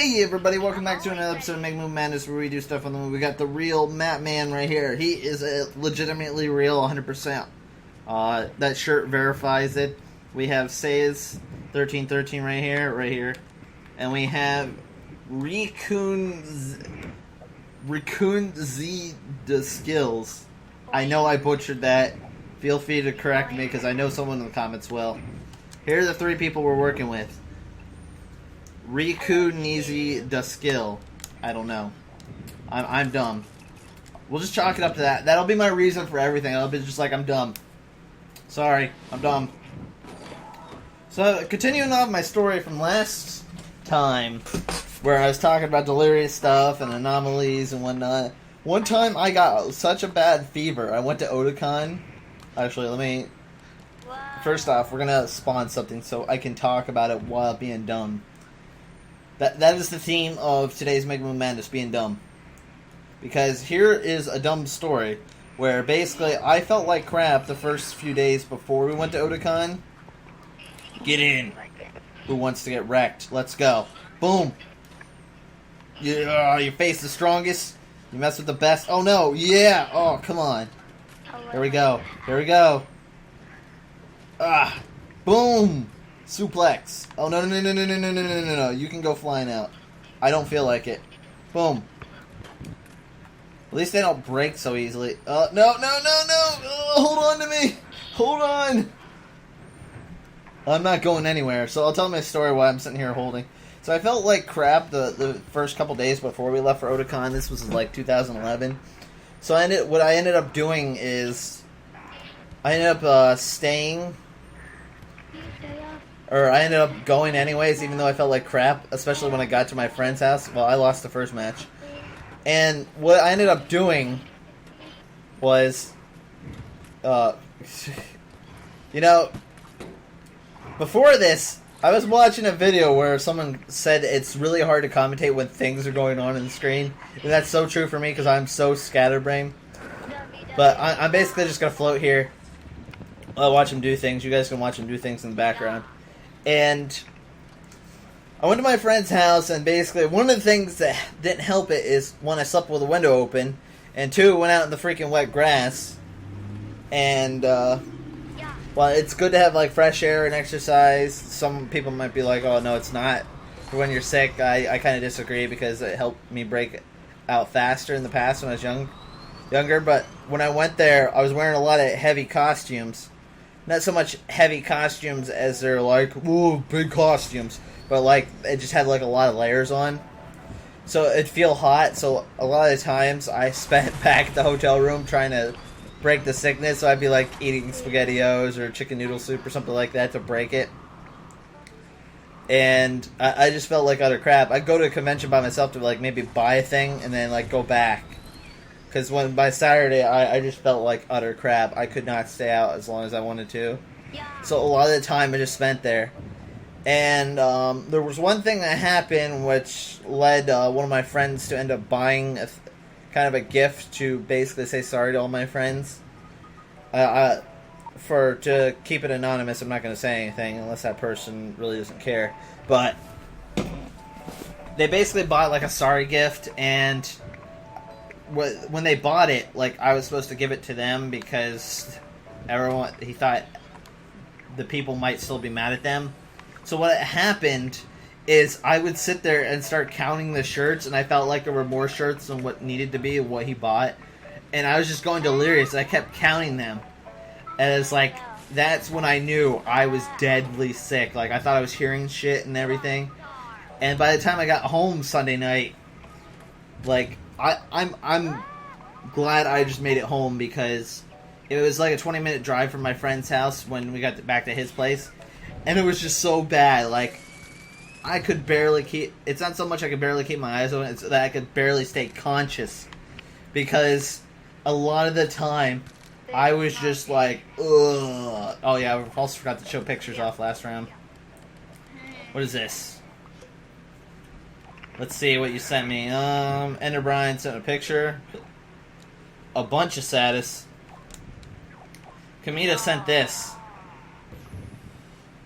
Hey everybody, welcome back to another episode of Make Move Madness where we do stuff on the move. We got the real Matt Man right here. He is legitimately real 100%. That shirt verifies it. We have Says 1313 right here. And we have Raccoon Z the Skills. I know I butchered that. Feel free to correct me because I know someone in the comments will. Here are the three people we're working with. Riku Nizi the Skill. I don't know. I'm dumb. We'll just chalk it up to that. That'll be my reason for everything. I'll be just like, I'm dumb. Sorry, I'm dumb. So, continuing on my story from last time, where I was talking about delirious stuff and anomalies and whatnot. One time I got such a bad fever. I went to Otakon. Actually, let me... First off, we're going to spawn something so I can talk about it while being dumb. That is the theme of today's Mega Moon Madness, being dumb. Because here is a dumb story where basically I felt like crap the first few days before we went to Otakon. Get in. Who wants to get wrecked? Let's go. Boom. You face the strongest. You mess with the best. Oh no. Yeah. Oh, come on. Here we go. Ah. Boom. Suplex. Oh, no. You can go flying out. I don't feel like it. Boom. At least they don't break so easily. No. Oh, hold on to me. Hold on. I'm not going anywhere, so I'll tell my story while I'm sitting here holding. So I felt like crap the first couple days before we left for Otakon. This was like 2011. So what I ended up doing is I ended up staying... Or I ended up going anyways, even though I felt like crap, especially when I got to my friend's house. Well, I lost the first match. And what I ended up doing was, you know, before this, I was watching a video where someone said it's really hard to commentate when things are going on the screen. And that's so true for me because I'm so scatterbrained. But I'm basically just going to float here. I'll watch him do things. You guys can watch him do things in the background. And I went to my friend's house, and basically one of the things that didn't help it is, one, I slept with the window open, and two, went out in the freaking wet grass. And, well, it's good to have, like, fresh air and exercise. Some people might be like, oh, no, it's not. For when you're sick, I kind of disagree because it helped me break out faster in the past when I was younger. But when I went there, I was wearing a lot of heavy costumes. Not so much heavy costumes as they're like, whoa, big costumes. But like, it just had like a lot of layers on. So it'd feel hot. So a lot of the times I spent back at the hotel room trying to break the sickness. So I'd be like eating SpaghettiOs or chicken noodle soup or something like that to break it. And I just felt like utter crap. I'd go to a convention by myself to like maybe buy a thing and then like go back. Because by Saturday, I just felt like utter crap. I could not stay out as long as I wanted to. So a lot of the time I just spent there. And there was one thing that happened which led one of my friends to end up buying kind of a gift to basically say sorry to all my friends. To keep it anonymous, I'm not going to say anything unless that person really doesn't care. But they basically bought like a sorry gift, and... when they bought it, like, I was supposed to give it to them because he thought the people might still be mad at them. So what happened is I would sit there and start counting the shirts, and I felt like there were more shirts than what needed to be, what he bought. And I was just going delirious. I kept counting them. And it's like, that's when I knew I was deadly sick. Like, I thought I was hearing shit and everything. And by the time I got home Sunday night, like... I'm glad I just made it home because it was like a 20-minute drive from my friend's house when we got back to his place, and it was just so bad. Like, I could barely keep... It's not so much I could barely keep my eyes open, it's that I could barely stay conscious because a lot of the time I was just like, ugh. Oh yeah, I also forgot to show pictures off last round. What is this? Let's see what you sent me. Ender Brian sent a picture. A bunch of status. Kamita sent this.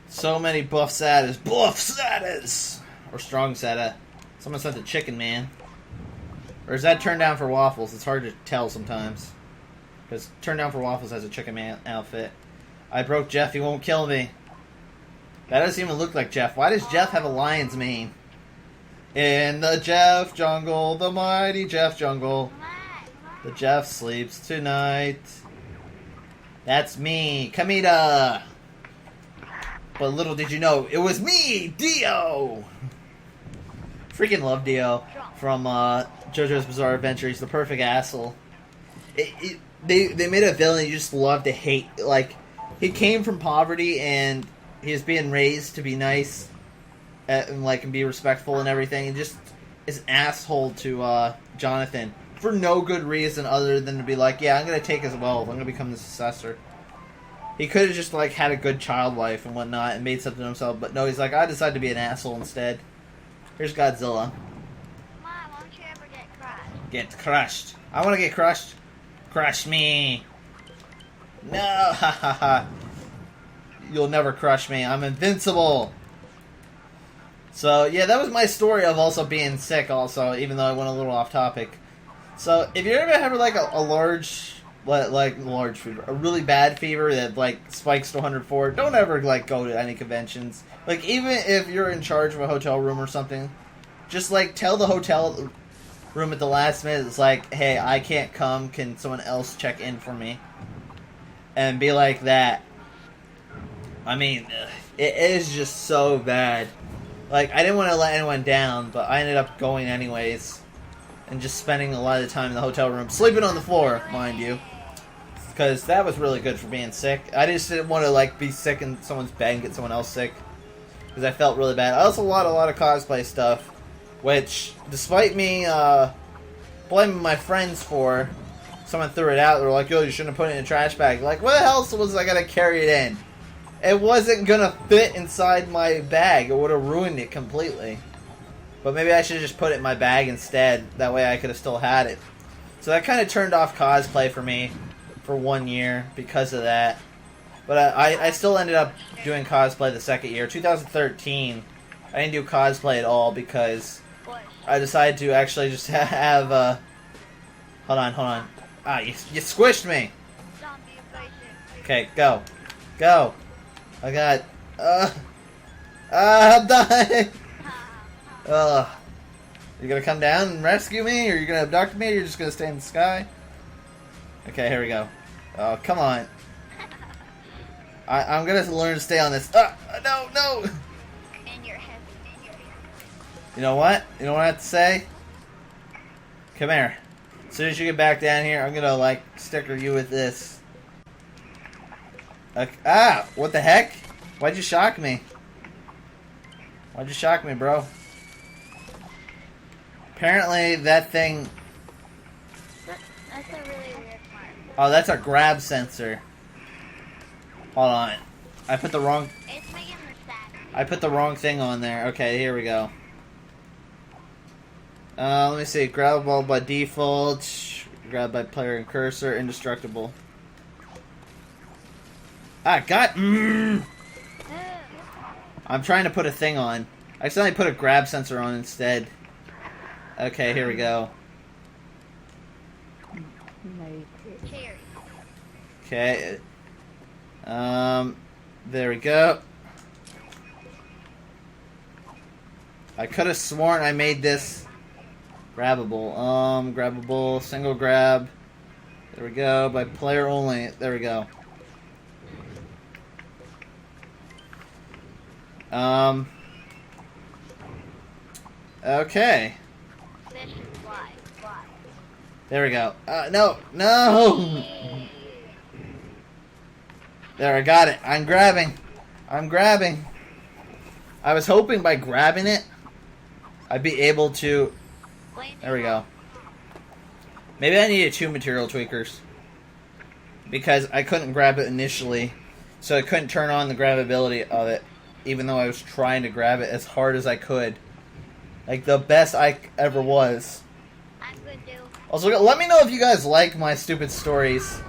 So many buff SATAs. Buff SATAs! Or strong SATA. Someone said the chicken man. Or is that Turn Down for Waffles? It's hard to tell sometimes. Because Turn Down for Waffles has a chicken man outfit. I broke Jeff, he won't kill me. That doesn't even look like Jeff. Why does Jeff have a lion's mane? In the Jeff jungle, the mighty Jeff jungle. The Jeff sleeps tonight. That's me, Kamita. But little did you know, it was me, Dio. Freaking love Dio from JoJo's Bizarre Adventure. He's the perfect asshole. They made a villain you just love to hate. Like, he came from poverty and he was being raised to be nice and like and be respectful and everything. And just is an asshole to Jonathan for no good reason other than to be like, yeah, I'm gonna take his wealth. I'm gonna become the successor. He could have just like had a good child life and whatnot and made something of himself, but no, he's like, I decided to be an asshole instead. Here's Godzilla. Mom, won't you ever get crushed? Get crushed. I want to get crushed. Crush me. No, ha ha ha. You'll never crush me. I'm invincible. So, yeah, that was my story of also being sick also, even though I went a little off topic. So, if you ever have like a large fever, a really bad fever that like spikes to 104, don't ever like go to any conventions. Like, even if you're in charge of a hotel room or something, just like tell the hotel room at the last minute, it's like, hey, I can't come, can someone else check in for me? And be like that. I mean, it is just so bad. Like, I didn't want to let anyone down, but I ended up going anyways. And just spending a lot of the time in the hotel room, sleeping on the floor, mind you. Because that was really good for being sick. I just didn't want to, like, be sick in someone's bed and get someone else sick. Because I felt really bad. I also bought a lot of cosplay stuff. Which, despite me blaming my friends for, someone threw it out. They were like, yo, you shouldn't have put it in a trash bag. Like, what else was I going to carry it in? It wasn't going to fit inside my bag. It would have ruined it completely. But maybe I should have just put it in my bag instead. That way I could have still had it. So that kind of turned off cosplay for me for 1 year because of that. But I still ended up doing cosplay the second year. 2013, I didn't do cosplay at all because I decided to actually just have hold on. Ah, you squished me. Okay, go. I got I'm dying. You gonna come down and rescue me, or you gonna abduct me, or you're just gonna stay in the sky? Okay, here we go. Oh, come on. I'm gonna learn to stay on this. No. You know what? You know what I have to say? Come here. As soon as you get back down here, I'm gonna, like, sticker you with this. What the heck? Why'd you shock me? Why'd you shock me, bro? Apparently, that thing... That's a really weird part. Oh, that's a grab sensor. Hold on. I put the wrong... It's making her sad. I put the wrong thing on there. Okay, here we go. Let me see. Grabbable by default. Grab by player and cursor. Indestructible. God. I'm trying to put a thing on. I accidentally put a grab sensor on instead. Okay, here we go. Okay. There we go. I could have sworn I made this grabbable. Grabbable, single grab. There we go. By player only. There we go. Okay. There we go. No! There, I got it. I'm grabbing. I was hoping by grabbing it, I'd be able to... There we go. Maybe I needed 2 material tweakers. Because I couldn't grab it initially, so I couldn't turn on the grabbability of it, even though I was trying to grab it as hard as I could. Like, the best I ever was. Also, let me know if you guys like my stupid stories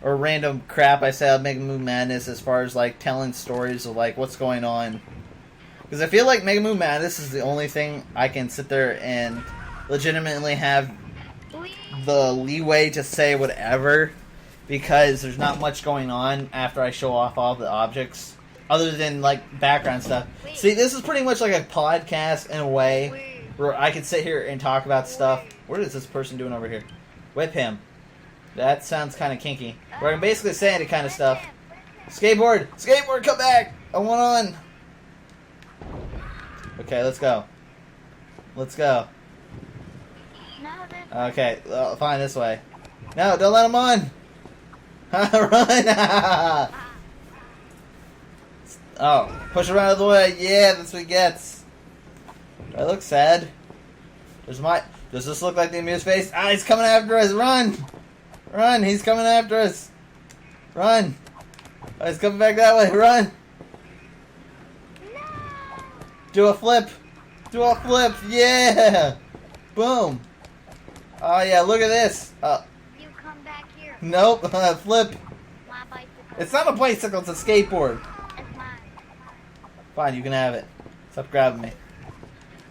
or random crap I say on Mega Moon Madness as far as, like, telling stories of, like, what's going on. Because I feel like Mega Moon Madness is the only thing I can sit there and legitimately have the leeway to say whatever, because there's not much going on after I show off all the objects, other than, like, background stuff. See, this is pretty much like a podcast in a way, where I can sit here and talk about stuff. What is this person doing over here? Whip him. That sounds kind of kinky. Where I'm basically saying the kind of stuff. Skateboard! Skateboard, come back! I want on! Okay, let's go. Let's go. Okay, fine, this way. No, don't let him on! Run! Oh, push him out of the way. Yeah, that's what he gets. Do I look sad? Does this look like the amused face? Ah, he's coming after us! Run! Run! He's coming after us! Run! Oh, he's coming back that way! Run! Do a flip! Do a flip! Yeah! Boom! Oh yeah, look at this! You come back here. Nope, flip! My bicycle. It's not a bicycle, it's a skateboard. It's mine. Fine, you can have it. Stop grabbing me.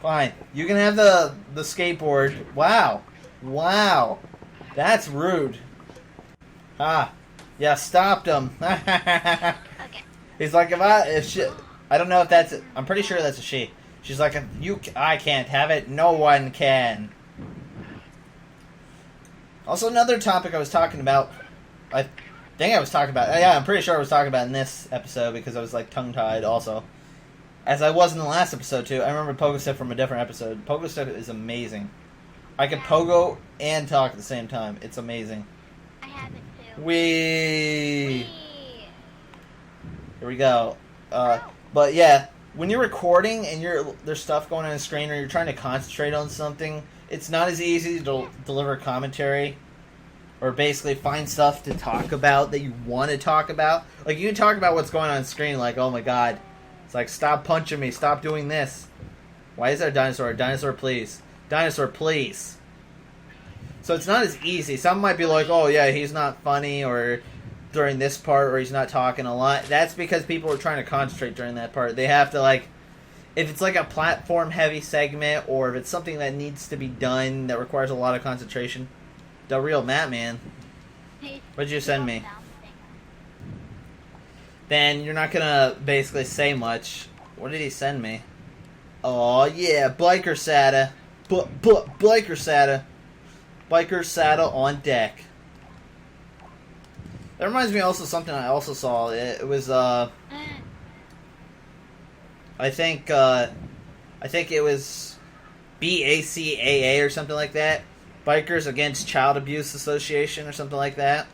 Fine, you can have the skateboard. Wow. Wow. That's rude. Ah. Yeah, stopped him. Okay. He's like, if she, I don't know if that's, I'm pretty sure that's a she. She's like, I can't have it, no one can. Also, another topic I was talking about, I think I was talking about, yeah, I'm pretty sure I was talking about in this episode, because I was, like, tongue-tied also. As I was in the last episode, too. I remember Pogo Stick from a different episode. Pogo Stick is amazing. I can pogo and talk at the same time. It's amazing. I have it too. Whee! Here we go. But yeah, when you're recording and there's stuff going on the screen, or you're trying to concentrate on something, it's not as easy to deliver commentary, or basically find stuff to talk about that you want to talk about. Like, you can talk about what's going on screen, like, oh my god, it's like, stop punching me, stop doing this. Why is there a dinosaur? Dinosaur, please. Dinosaur, please. So it's not as easy. Some might be like, oh yeah, he's not funny, or during this part, or he's not talking a lot. That's because people are trying to concentrate during that part. They have to, like, if it's like a platform-heavy segment, or if it's something that needs to be done that requires a lot of concentration. The real Matman. What'd you send me? Then you're not gonna basically say much. What did he send me? Oh yeah, biker SATA. Biker SATA. Biker SATA on deck. That reminds me also of something I also saw. It was I think it was BACAA or something like that. Bikers Against Child Abuse Association or something like that.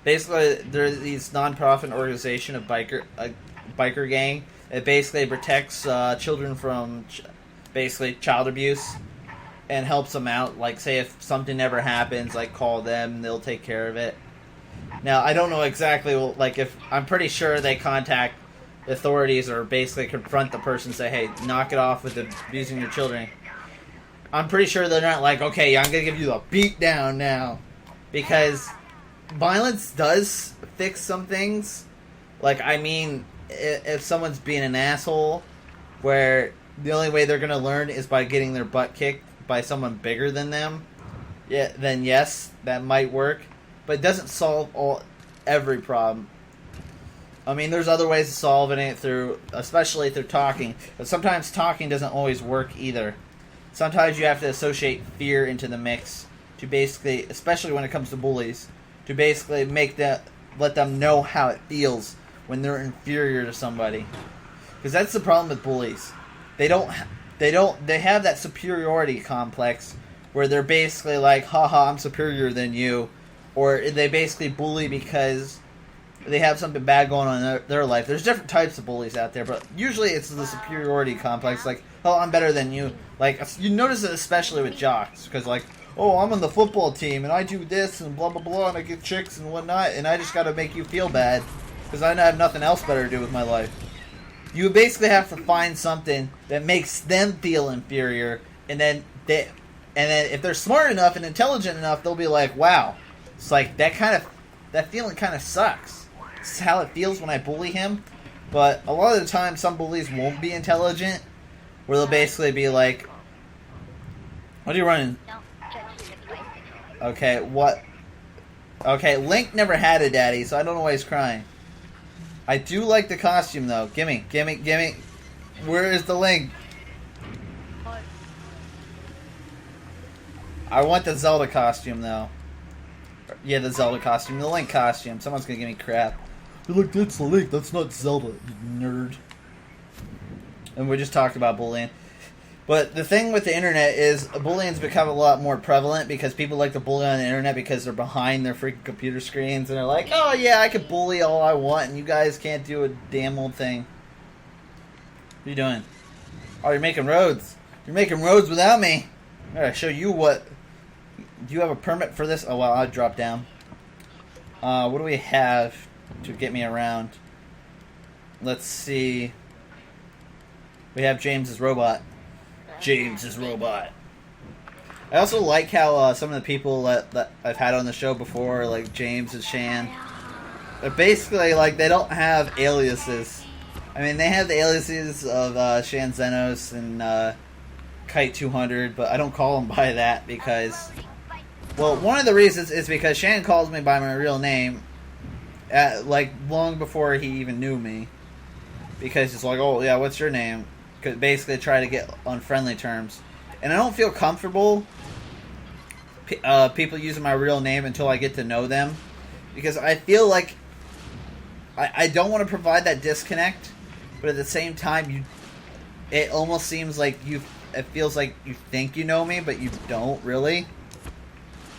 Basically, there's these non-profit organization of biker gang. It basically protects children from basically child abuse and helps them out. Like, say if something ever happens, like, call them, they'll take care of it. Now, I don't know exactly, like, if I'm pretty sure they contact authorities or basically confront the person and say, hey, knock it off with abusing your children. I'm pretty sure they're not like, okay, I'm going to give you a beat down now. Because violence does fix some things. Like, I mean, if someone's being an asshole, where the only way they're going to learn is by getting their butt kicked by someone bigger than them, yeah, then yes, that might work. But it doesn't solve every problem. I mean, there's other ways of solving it especially through talking. But sometimes talking doesn't always work either. Sometimes you have to associate fear into the mix to basically, especially when it comes to bullies, to basically let them know how it feels when they're inferior to somebody. Because that's the problem with bullies. They have that superiority complex where they're basically like, haha, I'm superior than you. Or they basically bully because they have something bad going on in their life. There's different types of bullies out there, but usually it's the superiority complex. Like, oh, I'm better than you. Like, you notice it especially with jocks. Because, like, oh, I'm on the football team, and I do this, and blah, blah, blah, and I get chicks and whatnot, and I just gotta make you feel bad. Because I have nothing else better to do with my life. You basically have to find something that makes them feel inferior, and then if they're smart enough and intelligent enough, they'll be like, wow. It's like, that feeling kind of sucks. This is how it feels when I bully him. But a lot of the time, some bullies won't be intelligent, where they'll basically be like, "What are you running?" Don't touch the bicycle. Okay, what? Okay, Link never had a daddy, so I don't know why he's crying. I do like the costume, though. Gimme. Where is the Link? I want the Zelda costume, though. Yeah, the Zelda costume. The Link costume. Someone's gonna give me crap. Look, that's the Link. That's not Zelda, you nerd. And we just talked about bullying. But the thing with the internet is bullying's become a lot more prevalent because people like to bully on the internet because they're behind their freaking computer screens and they're like, oh yeah, I can bully all I want and you guys can't do a damn old thing. What are you doing? Oh, you're making roads. You're making roads without me. I gotta show you what... Do you have a permit for this? Oh, well, I'll drop down. What do we have to get me around? Let's see. We have James's robot. James's robot. I also like how some of the people that I've had on the show before, like James and Shan, they're basically like they don't have aliases. I mean, they have the aliases of Shan Zenos and Kite 200, but I don't call them by that because, well, one of the reasons is because Shan calls me by my real name, like long before he even knew me, because he's like, oh yeah, what's your name? Could basically try to get on friendly terms, and I don't feel comfortable people using my real name until I get to know them, because I feel like I don't want to provide that disconnect, but at the same time, it almost seems like it feels like you think you know me, but you don't really.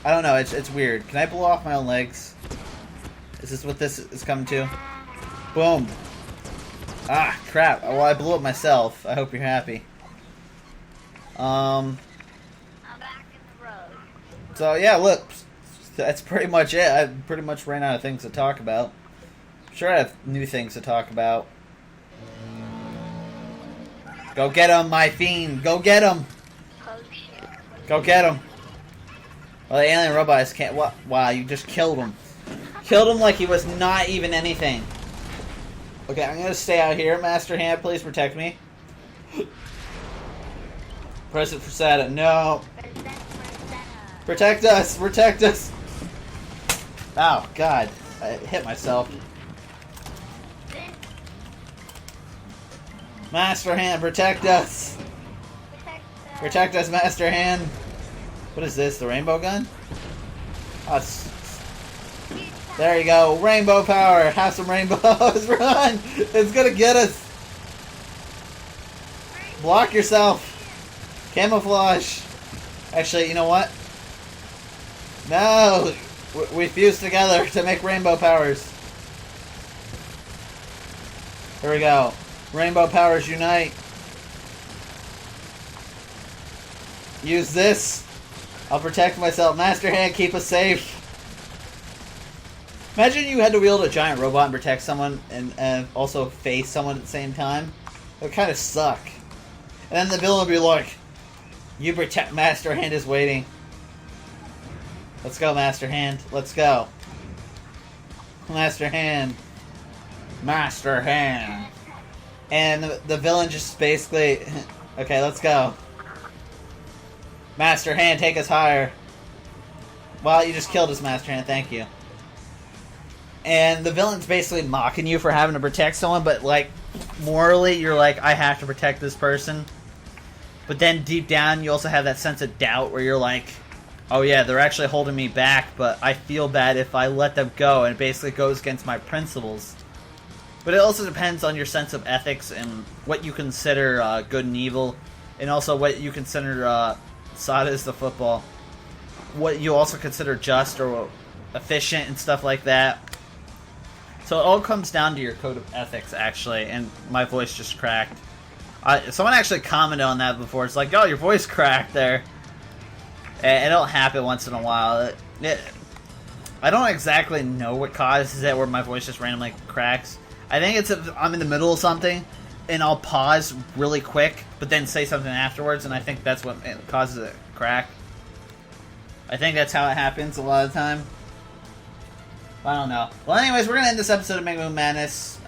I don't know. It's weird. Can I blow off my own legs? Is this what this is coming to? Boom. Ah, crap. Well, I blew up myself. I hope you're happy. I'm back in the road. So, yeah, look. That's pretty much it. I pretty much ran out of things to talk about. I'm sure I have new things to talk about. Go get him, my fiend. Go get him. Oh shit. Go get him. Well, the alien robots can't... Wow, you just killed him. Killed him like he was not even anything. Okay, I'm gonna stay out here. Master Hand, please protect me. Press it for SATA. No. Protect us. Protect us. Oh, God. I hit myself. Master Hand, protect us. Protect us, Master Hand. What is this? The rainbow gun? Oh, there you go. Rainbow power. Have some rainbows. Run. It's going to get us. Block yourself. Camouflage. Actually, you know what? No. We fuse together to make rainbow powers. Here we go. Rainbow powers unite. Use this. I'll protect myself. Master Hand, keep us safe. Imagine you had to wield a giant robot and protect someone and also face someone at the same time. It would kind of suck. And then the villain would be like, you protect... Master Hand is waiting. Let's go, Master Hand. Let's go. Master Hand. Master Hand. And the villain just basically... Okay, let's go. Master Hand, take us higher. Well, you just killed us, Master Hand. Thank you. And the villain's basically mocking you for having to protect someone, but, like, morally, you're like, I have to protect this person. But then deep down, you also have that sense of doubt where you're like, oh yeah, they're actually holding me back, but I feel bad if I let them go, and it basically goes against my principles. But it also depends on your sense of ethics and what you consider good and evil, and also what you consider SATA is the football. What you also consider just or efficient and stuff like that. So it all comes down to your code of ethics, actually, and my voice just cracked. Someone actually commented on that before. It's like, oh, your voice cracked there. And it'll happen once in a while. I don't exactly know what causes it where my voice just randomly cracks. I think it's if I'm in the middle of something, and I'll pause really quick, but then say something afterwards, and I think that's what causes it to crack. I think that's how it happens a lot of the time. I don't know. Well, anyways, we're going to end this episode of Mega Moon Madness.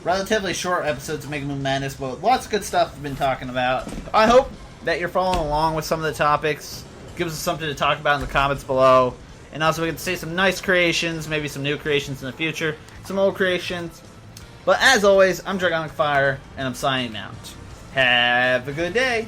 relatively short episodes of Mega Moon Madness, but lots of good stuff we've been talking about. I hope that you're following along with some of the topics. Gives us something to talk about in the comments below. And also we can see some nice creations, maybe some new creations in the future, some old creations. But as always, I'm Dragonic Fire, and I'm signing out. Have a good day.